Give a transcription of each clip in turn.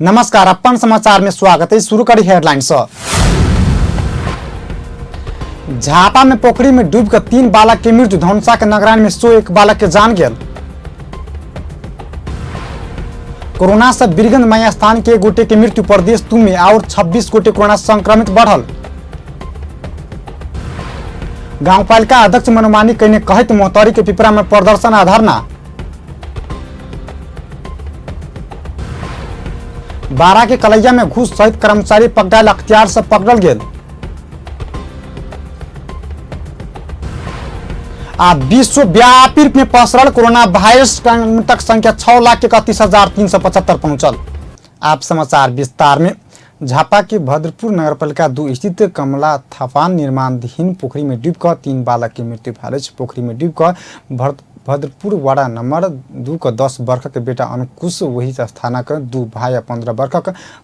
नमस्कार, अपन समाचार में स्वागत है। शुरू करी हेडलाइंस। झापा में पोखरी में डूबकर 3 बालक की मृत्यु। धौनसा के नगरान में 101 बालक के जान गेल। कोरोना से बीरगंज माया स्थान के 1 गोटे की मृत्यु। प्रदेश 2 में और 26 गोटे कोरोना संक्रमित बढ़ल। गांवपालिका अध्यक्ष मनमानी कहने कहत मोहतरी के पिपरा में प्रदर्शन आ धरना। 12 के कलैया में घूस सहित कर्मचारी पकड़ायल अख्तियार से पकड़ल गेल। आ विश्वव्यापी रूप में पसरल कोरोना वायरस संक्रमितक संख्या 6,31,375 पहुंचल। आप समाचार विस्तार में। झापा के भद्रपुर नगरपालिका 2 स्थित कमला थापान निर्माणाधीन पोखरी में डूबकर 3 बालक की मृत्यु भेल। पोखरी में डूबकर भद्रपुर वाड़ा नंबर 2 का 10 वर्ष के बेटा अनुकुश, वही स्थानक 2 भाई 15 वर्ष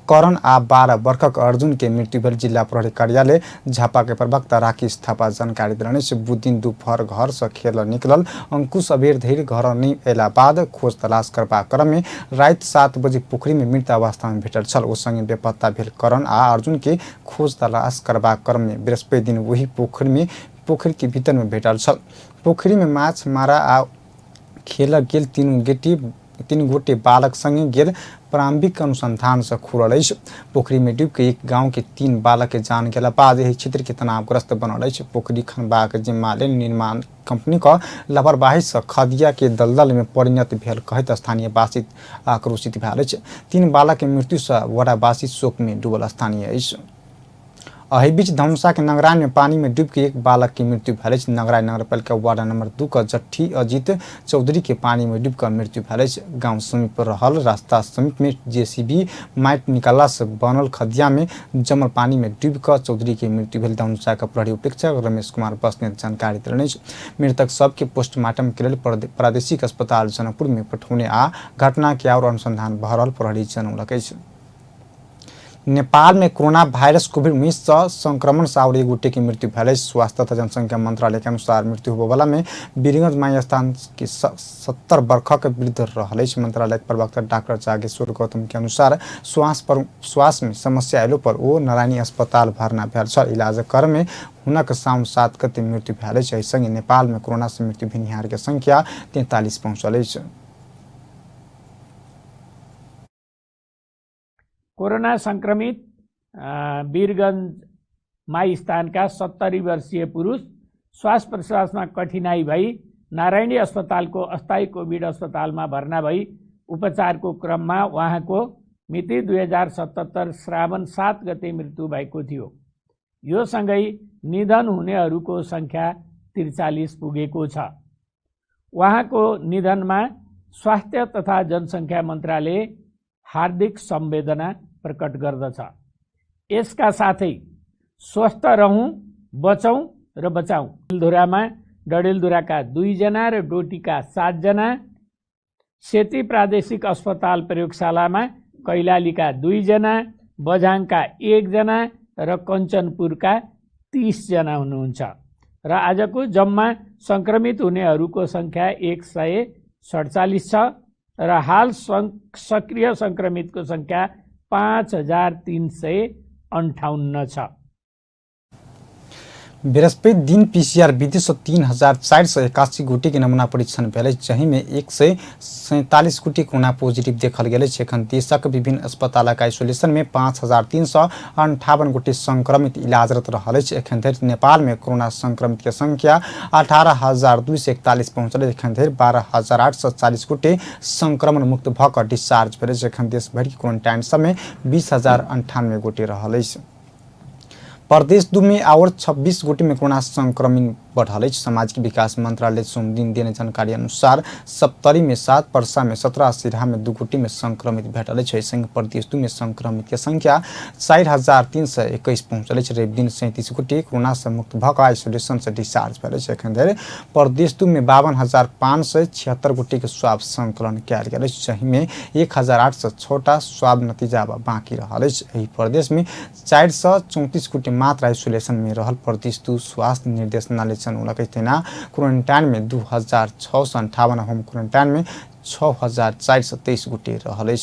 करण आ 12 वर्ष अर्जुन के मृत्यु भेल। जिला प्रहरी कार्यालय झापा के प्रवक्ता राकेश थापा जानकारी दिलाने से बुध दोपहर घर से खेल निकलल अंकुश अबेर धरि घर नहीं अयला बाद खोज तलाश करबा क्रम में रात 7 बजे पोखरी में मृत अवस्था में भेटल छल। ओ संगे बेपत्ता भेल करण आ अर्जुन के खोज तलाश करबा क्रम में बृहस्पति दिन वही पोखरी के भीतर में भेटल छल। पोखरी में माछ मारा आ खेल गेल 3 गोटे बालक संगे गेल प्रारंभिक अनुसंधान से खुलल अछि। पोखरी में डूब के एक गांव के 3 बालक के जान गेला बाद एहि क्षेत्र के तनावग्रस्त बनल अछि। पोखरी खनबाक जिम्मा लेल निर्माण कंपनी का लापरवाही से खदिया के दलदल में परिणत भेल कहत स्थानीय वासी आक्रोशित भेल अछि। 3 बालक के मृत्यु से वाड़ावासी शोक में डूबल स्थानीय अछि। एहि बीच धौनसा के नगरान में पानी में डूब के 1 बालक की मृत्यु भेल। नगरान नगरपालिका वार्ड नंबर 2 का जट्ठी अजीत चौधरी के पानी में डूबकर मृत्यु भेल। गांव समीप रहल रास्ता समीप में जेसीबी माइट निकाला से बनल खदिया में जमल पानी में डूबकर चौधरी की मृत्यु भेल। धौनसा का प्रहरी उपरीक्षक रमेश कुमार बस्नेत जानकारी दिलनि। मृतक सबके पोस्टमार्टम के लिए प्रादेशिक अस्पताल जनकपुर में पठौने आ घटना के और अनुसंधान भरल प्रहरी जनौलक अछि। नेपाल में कोरोना वायरस कोविड-19 संक्रमण से और 1 गोटे की मृत्यु भेल। स्वास्थ्य तथा जनसंख्या मंत्रालय के अनुसार मृत्यु होने वाला में बीरगंज माया स्थान के 70 वर्ष के वृद्ध रहल। मंत्रालय के प्रवक्ता डॉक्टर जागेश्वर गौतम के अनुसार श्वास में समस्या अयला पर ओ नारायणी अस्पताल भर्ना भेल छल। इलाज क्रम में हुनक साउन 7 गते मृत्यु भेल। संगे नेपाल में कोरोना से मृत्यु भेनिहार के संख्या 43 पहुंचल। कोरोना संक्रमित वीरगंज माई स्थान का 70 वर्षीय पुरुष श्वास प्रश्वास में कठिनाई भई नारायणी अस्पताल को अस्थायी कोविड अस्पताल में भर्ना भई उपचार को क्रम में वहाँ को मिति 2077 श्रावण 7 गते मृत्यु भएको थियो। यो सँगै निधन हुनेहरूको संख्या 43 पुगेको छ। वहाँको निधनमा स्वास्थ्य तथा जनसंख्या मंत्रालय हार्दिक संवेदना प्रकट गर्दछ। यसका साथै स्वस्थ रहौं, बचौं र बचाउँ। डडेलधुराका 2 जना र डोटीका 7 जना, सेती प्रादेशिक अस्पताल प्रयोगशालामा कैलालीका 2 जना, बझाङका 1 जना र कञ्चनपुरका 30 जना हुनुहुन्छ र आजको जम्मा संक्रमित हुनेहरूको संख्या 147 छ र हाल सक्रिय संक्रमितको संख्या 5,358 छ। बृहस्पति दिन पीसीआर विधि से 3,481 गोटे के नमूना परीक्षण भेल, जहि में 147 गोटे कोरोना पॉजिटिव देखल गेल। एखन देशक विभिन्न अस्पतालक आइसोलेशन में 5,358 गोटे संक्रमित इलाजरत रहल। एखन धरि नेपाल में कोरोना संक्रमित के संख्या 18,241 पहुंचल। एखन धरि 12,840 गोटे संक्रमण मुक्त भऽ डिस्चार्ज भेल। एखन देश भरि क्वारंटाइन समय 20,098 गोटे रहल। प्रदेश 2 में और 26 गोटे में कोरोना संक्रमण बढ़ल। सामाजिक विकास मंत्रालय सोमदिन देने जानकारी अनुसार सप्तरी में 7, परसा में 17, सिरहा में 2 गोटे में संक्रमित भेटल। संग प्रदेश 2 में संक्रमित के संख्या 4,321 पहुंचल। रवि दिन 37 गोटे कोरोना से मुक्त भऽ आइसोलेशन से डिस्चार्ज भेल। एखन धरि प्रदेश 2 में 52,576 गोटे के स्वाब संकलन कयल गेल, जहि में 1,806टा स्वाब नतीजा बाकी रहल। एहि प्रदेश में 434 गोटे मात्र आइसोलेशन में रहल। प्रदेश 2 स्वास्थ्य निर्देशनालय क्वारंटाइन में 2,658, होम क्वारंटाइन में 6,423 गोटे रहल।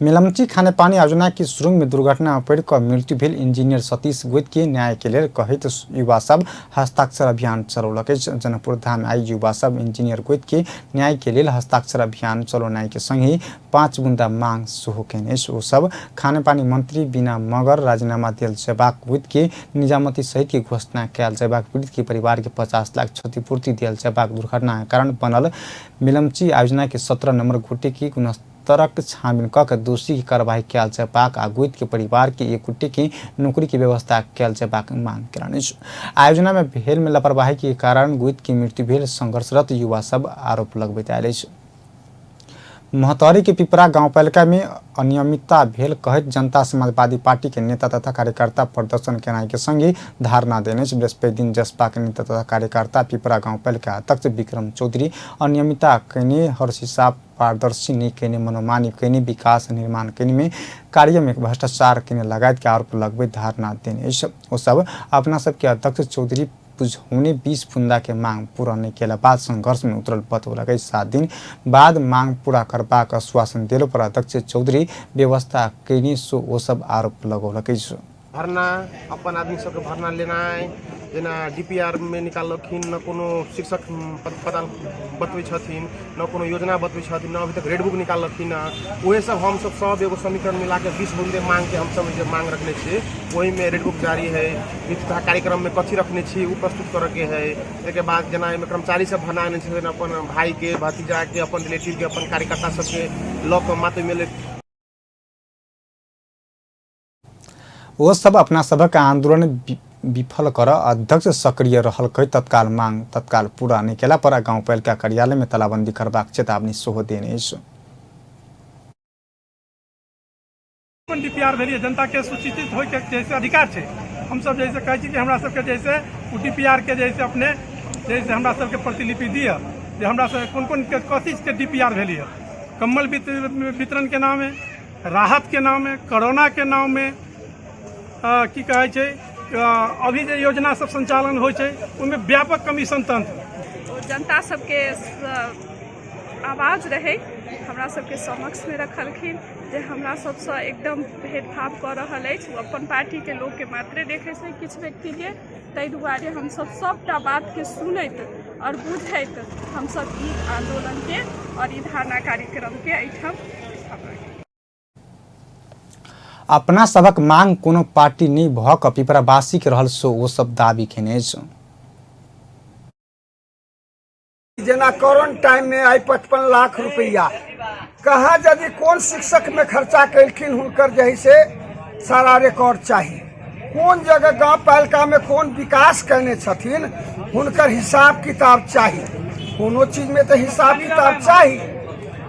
मिलम्ची खानेपानी योजना की सुरुंग में दुर्घटना में पड़ कर मृत्यु भेल इंजीनियर सतीश गोइत के न्याय के लिए कहित युवा सब हस्ताक्षर अभियान चलौलक। जनकपुर धाम आई युवा सब इंजीनियर गोइत के न्याय के लिए हस्ताक्षर अभियान चलौनाई के संगे 5 बुंदा मांग सुहो केने वो सब खानेपानी मंत्री बिना मगर राजीनामा दिल जबाक गोइत के निजामती सहित की घोषणा कैल जबाक पीड़ित के परिवार के 50 लाख क्षतिपूर्ति दिल जबाक दुर्घटना के कारण बनल मिलम्ची योजना के 17 नंबर गुटे की तरक छानबीन कऽ दोषी की कार्रवाई कैल जबाक आ गोइत के परिवार के एक गुटे की नौकरी की व्यवस्था कैल जबाक मांग कयलनि। आयोजना में भेल में लापरवाही के कारण गोइत की मृत्यु भेल संघर्षरत युवा सब आरोप लगबैत आयल अछि। महतौरी के पिपरा गाउँपालिका में अनियमितता भेल कहित जनता समाजवादी पार्टी के नेता तथा कार्यकर्ता प्रदर्शन केनाई के संगे धारणा देने। बृहस्पति दिन जसपा के नेता तथा कार्यकर्ता पिपरा गाउँपालिका अध्यक्ष विक्रम चौधरी अनियमितता कैने हर हिसाब पारदर्शी नहीं कैने मनोमानी कैने विकास निर्माण कैने में कार्य में भ्रष्टाचार कैने लगायत के आरोप लगबे धारणा देने। वो सब अपना सबके अध्यक्ष चौधरी बुझौने 20 फुंदा के मांग पूरा नहीं केला बाद संघर्ष में उतरल बतौलक। 7 दिन बाद मांग पूरा करबाक आश्वासन दिलो पर अध्यक्ष चौधरी व्यवस्था कैने सो वो सब आरोप लगौलक। भरना अपन आदमी सबके भरना लेनाइ जेना डीपीआर में निकाललखिन न कोनो शिक्षक पता बतबै छथिन न कोनो योजना बतबै छथिन न अभी तक रेड बुक निकाललखिन वही सब हम सब एगो समीकरण मिला के 20 बुंदे मांग के हम सब जे मांग रखने छी वही में रेड बुक जारी है। वित्त कार्यक्रम में कथी रखने छी वो प्रस्तुत करे के है। एक बाद जेना कर्मचारी सब भरना छै अपन भाई के भतीजा के अपन रिलेटिव के अपन कार्यकर्ता सबके लॉक माते मिले वो सब अपना सबक आंदोलन विफल कर अध्यक्ष सक्रिय रहल कई तत्काल मांग तत्काल पूरा नहीं केला पर गाउँपालिका कार्यालय में तालाबंदी करबाक चेतावनी सेहो देने। डीपीआर भेलिए जनता के सूचित होय के जैसे अधिकार छै हम सब जैसे कहै छी कि हमरा सबके जैसे डीपीआर के जैसे अपने जैसे हमरा सबके प्रतिलिपि दिया जे हमरा सब कोन के कथी के डीपीआर भेलिए कम्बल वितरण के नाम में राहत के नाम में कोरोना के नाम में की कहै छै अभी जो योजना सब संचालन हो उनमें व्यापक कमीशन तंत्र जनता सबके आवाज रहे हमरा सबके समक्ष में रखलखिन जे हमरा सबसे एकदम भेदभाव कर रहल अछि अपन पार्टी के लोग के मात्रे देखे से किछ व्यक्ति के ताहि दुआरे हम सब सबटा बात के सुनैत और बुझैत हम सब ई आंदोलन के और ई धारणा कार्यक्रम के एहिठाम अपना सबक मांग कोनो पार्टी नहीं भक पिपरावासी के रहल सो वो सब दाबी केने। जेना कोरोना टाइम में आई 55 लाख रुपया कहा यदि कौन शिक्षक में खर्चा कलखिन हुनकर जैसे सारा रिकॉर्ड चाहिए कौन जगह गाँव पालिका में कौन विकास करने छथिन हुनकर हिसाब किताब चाहिए कोनो चीज में तो हिसाब किताब चाहिए।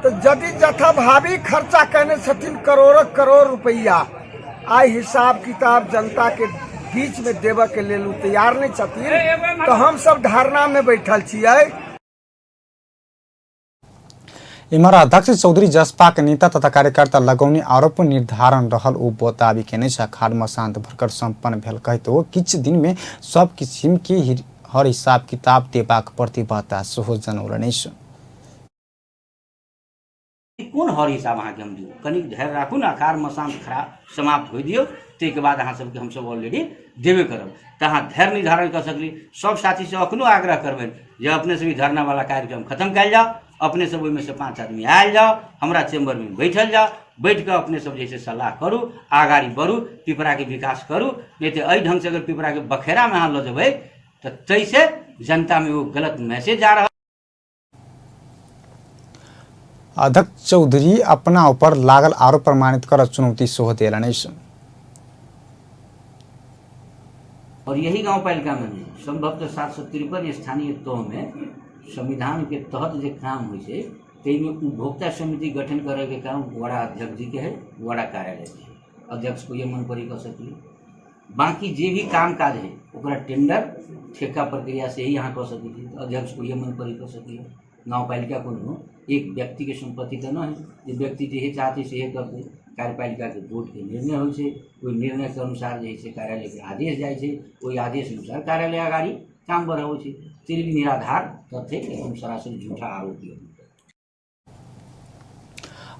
तो यदि जथाभावी खर्चा करने छथिन करोड़ रुपया आई हिसाब किताब जनता के बीच में देव के लेल तैयार नहीं छथिन तो हम सब धारणा में बैठल छियै। इमहर अध्यक्ष चौधरी जसपा के नेता तथा कार्यकर्ता लगौनी आरोप निर्धारण रहल ओ दावी केने खाड़ मसांत भरकर संपन्न भेल कहितो किछ दिन में सब किसिम के हर हिसाब किताब देबाक प्रतिबद्धता सेहो जनौलनि। कोन हर हिसाब अहाँ के हम दियौ कनिक धैर्य राखू ना कार मसांत खराब समाप्त हो दियौ ते के बाद अहाँ सबके हम सब ऑलरेडी देबे करब त अहाँ धैर्य निर्धारण कर सकली। सब साथी से अखनो आग्रह करबेन जे अपने से भी धरना वाला कार्यक्रम खत्म कैल जाओ अपने सब में से 5 आदमी आयल जाओ हमरा चेम्बर में बैठल जाओ बैठ कर अपने सब जैसे सलाह करू आगाड़ी बढ़ू पिपरा के विकास करू नहीं तो अई ढंग से अगर पिपरा के बखेरा में अहाँ ल जेबै तो तैसे जनता में वो गलत मैसेज जा रहा। अध्यक्ष चौधरी अपना ऊपर लागल आरोप प्रमाणित कर चुनौती सेहो देलनि। और यही गांव पालिका में संभवतः 753 स्थानीय तह में संविधान के तहत जो काम हो उपभोक्ता समिति गठन करे के काम वाड़ा अध्यक्ष जी के है वाड़ा कार्यालय के अध्यक्ष को ये मन परी कर सकली। बाकी जे भी काम काज है ओकरा टेंडर ठेका प्रक्रिया से ही यहाँ कर सकती अध्यक्ष को ये मन परी कर सकली। गाँव पालिका को एक व्यक्ति के संपत्ति तो न है जो व्यक्ति जे चाहते से करते कार्यपालिका के वोट के निर्णय हो कोई निर्णय के अनुसार जैसे कार्यालय के आदेश जाए वही आदेश अनुसार कार्यालय अगाड़ी काम बढ़ा हो तेरे भी निराधार तथ्य एवं सरासर झूठा आरोप।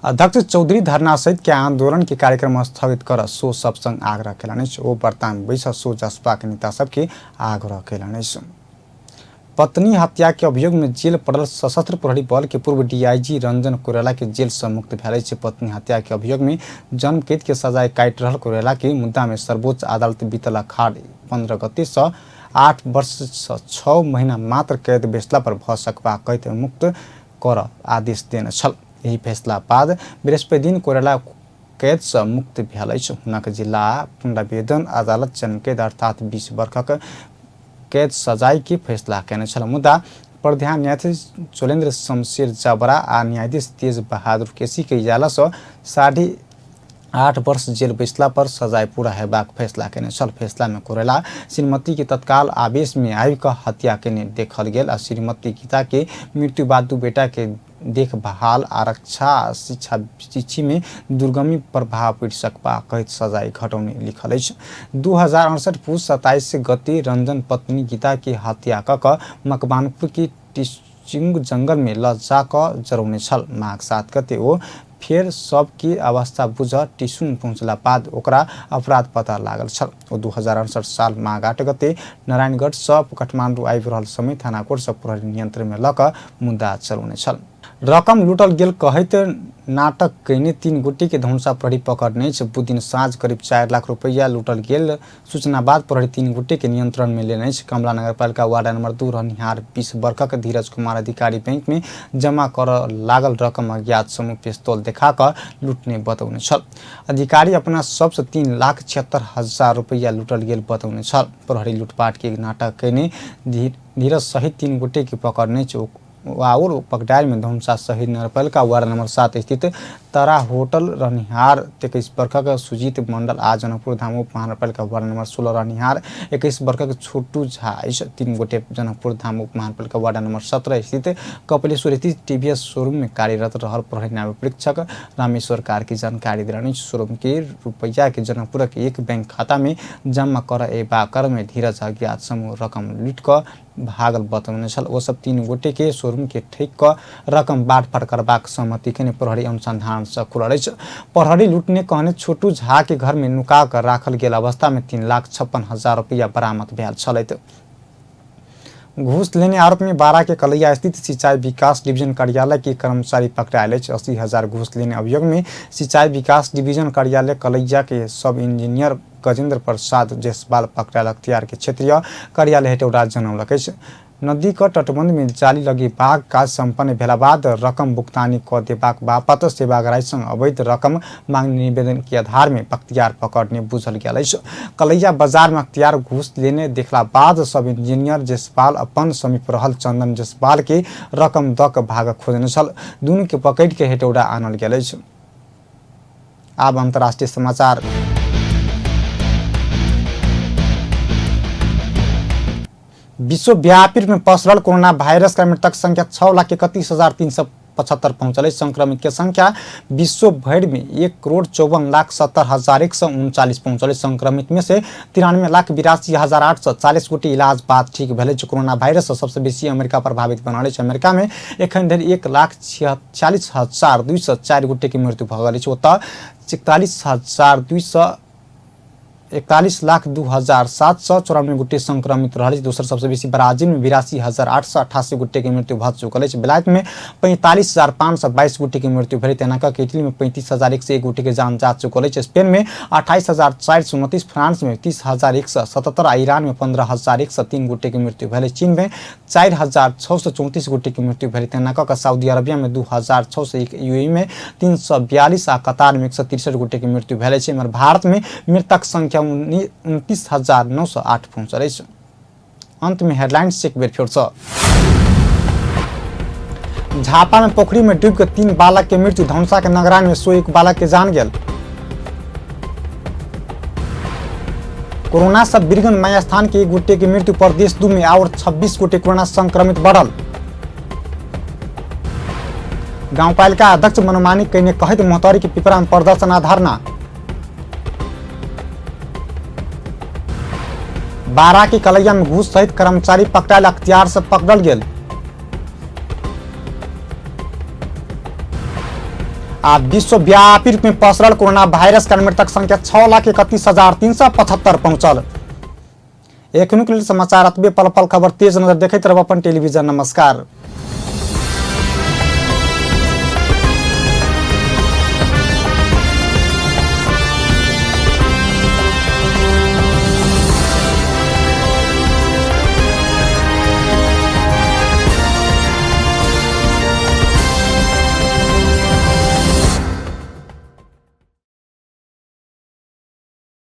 अध्यक्ष चौधरी धरना सहित के आंदोलन के कार्यक्रम स्थगित कर सो सब संग आग्रह कैलनि ओ वर्तमान बैस सो जसपा के नेता सबके आग्रह कैलनि। पत्नी हत्या के अभियोग में जेल पड़ल सशस्त्र प्रहरी बल के पूर्व डीआईजी रंजन कोइराला के जेल से मुक्त भेल छै। पत्नी हत्या के अभियोग में जन्म कैद के सजाए काटि रहल कोइराला के मुद्दा में सर्वोच्च अदालत बीतल अखाड़ 15 गते से 8 वर्ष से 6 महीना मात्र कैद बेसला पर भ सकबा कहित मुक्त कर आदेश देने छल। यही फैसला बाद बृहस्पति दिन कोइराला कैद से मुक्त भेल अछि। हुनक जिला पुनरावेदन अदालत जन्म कैद अर्थात 20 वर्षक कैद सजाई के फैसला कैने छल। मुद्दा प्रधान न्यायाधीश चोलेन्द्र शमशेर जाबरा आ न्यायाधीश तेज बहादुर केसी के इजाला से 8.5 वर्ष जेल बैसला पर सजाए पूरा हेबाक फैसला कैने छल। फैसला में कोइराला श्रीमती के तत्काल आवेश में आबि कऽ हत्या केने देखल गेल आ श्रीमती गीता के मृत्यु बाद 2 बेटा के देखभाल आरक्षा शिक्षा में दुर्गमी प्रभाव पड़ सकबा कहित सजाए घटौने लिखल अछि। 2068 पुस 27 गते रंजन पत्नी गीता के हत्या कऽ मकवानपुर के टिसिंग जंगल में ल जा कऽ जरौने छल। माघ 7 गते ओ फेर सबकी अवस्था बुझ टिसुन पहुँचला बाद ओकरा अपराध पता लागल छल। ओ 2068 साल माघ 8 गते नारायणगढ़ से काठमांडू आबि रहल समय थाना कोर्ट से प्रहरी नियंत्रण में ल कऽ मुद्दा चलौने छल। रकम लूटल गेल कहैत नाटक कैने 3 गोटे के धनुषा प्रहरी पकड़ने छै। बुध दिन साँझ करीब 4 लाख रुपया लूटल गेल सूचना बाद प्रहरी 3 गोटे के नियंत्रण में लेने छै। कमला नगरपालिका वार्ड नंबर 2 रहनिहार 20 वर्षक धीरज कुमार अधिकारी बैंक में जमा कर लागल रकम अज्ञात समूह पिस्तौल देखा कर लूटने बतौने छल। अधिकारी अपना सबसे 3,76,000 रुपया लूटल गेल बतौने छल। प्रहरी लूटपाट के नाटक कैने धीरज सहित 3 गोटे के पकड़ने छै। और पकड़ाइल में धनुषा शहीद नगरपालिका वार्ड नंबर 7 स्थित तारा होटल रहनिहार 23 वर्षक सुजीत मंडल आ जनकपुर धाम उप महानगरपालिका वार्ड नंबर 16 रहनिहार 21 वर्षक छोटू झा 3 गोटे जनकपुर धाम उप महानगरपालिका वार्ड नंबर 17 स्थित कपिलेश्वर स्थित टीवीएस शोरूम में कार्यरत रहल प्रहरी नायब परीक्षक रामेश्वर कार्की जानकारी दिलानी। शोरूम के रुपया के जनकपुर के एक बैंक खाता में जमा कर एबाकर में धीरज अज्ञात समूह रकम लूट कर भागल बतौने छल। ओ सब 3 गोटे के शोरूम के ठेक क रकम बाँटफाँट करबाक सहमति के प्रहरी अनुसंधान से खुलल अछि। प्रहरी लूटने कहने छोटू झा के घर में नुका कर राखल गेल अवस्था में 3,56,000 रुपया बरामद भेल छलैत। घूस लेने आरोप में बारा के कलैया स्थित सिंचाई विकास डिवीजन कार्यालय के कर्मचारी पकड़ायल। 80,000 घूस लेने अभियोग में सिंचाई विकास डिवीजन कार्यालय कलैया के सब इंजीनियर गजेंद्र प्रसाद जायसवाल पकड़ायल अख्तियार के क्षेत्रीय कार्यालय हेटौड़ा जनौलक अछि। नदी का तटबंध में जाली लगी बाग काज संपन्न भेला बाद रकम भुगतानी क देबाक बापत सेवाग्राही संग अवैध रकम मांग निवेदन के आधार में अख्तियार पकड़ने बुझल गेल अछि। कलैया बाजार में अख्तियार घूस लेने देखला बाद सब इंजीनियर जायसवाल अपन समीप रहल चंदन जायसवाल के रकम द क भाग खोजने छल। दुनू के पकड़ के हेटौड़ा आनल गेल अछि। आब अंतर्राष्ट्रीय समाचार। विश्वव्यापी रूप में पसरल कोरोना वायरस का मृतक संख्या 6,31,375 पहुंचल। संक्रमित के संख्या विश्व भर में 1,54,70,139 पहुंचल। संक्रमित में से 93,82,840 गोटे इलाज बाद ठीक भेल। कोरोना वायरस से सबसे बेसी अमेरिका प्रभावित बनल। अमेरिका में एखन धरि 1,46,204 गोटे के मृत्यु भ गेल। ओतऽ 41,02,794 गोटे संक्रमित रहा। दोसर सबसे बेसी ब्राजील में 82,888 गोटे के मृत्यु भ चुकल है। बेलायत में 45,522 गोटे के मृत्यु भेल। तेनाक इटली में 35,101 गोटे के जान जा चुकल है। स्पेन में 28,429, फ्रांस में 30,177 आ ईरान में 15,103 गोटे के मृत्यु भेल। चीन में 4,634 गोटे के मृत्यु भेल। तेनाक सऊदी अरबिया में 2,601, यूएई में 342 आ कतार में 163 गोटे के मृत्यु भेल। भारत में मृतक संख्या 29,908 पहुंचल। अंत में हेडलाइंस एक बेर फिर से। झापा में पोखरी में डूब के 3 बालक के मृत्यु। धनुषा के नगरान में 101 बालक के जान गेल। कोरोना से बीरगंज माया स्थान के 1 गोटे के मृत्यु। प्रदेश 2 में और 26 गोटे कोरोना संक्रमित बढ़ल। गांवपालिका अध्यक्ष मनमानी कहने कहत मोहतरी के पिपरा में प्रदर्शन धरना। बारा की कलैया में घूस सहित कर्मचारी पकड़ायल, अख्तियार से पकड़ल गेल। आ विश्वव्यापी रूप में पसरल कोरोना वायरस का मृतक संख्या 6,31,375 पहुंचल। एखनुक लेल समाचार अतबे पल पल खबर तेज नजर देखैत रहब अपन टेलीविजन। नमस्कार।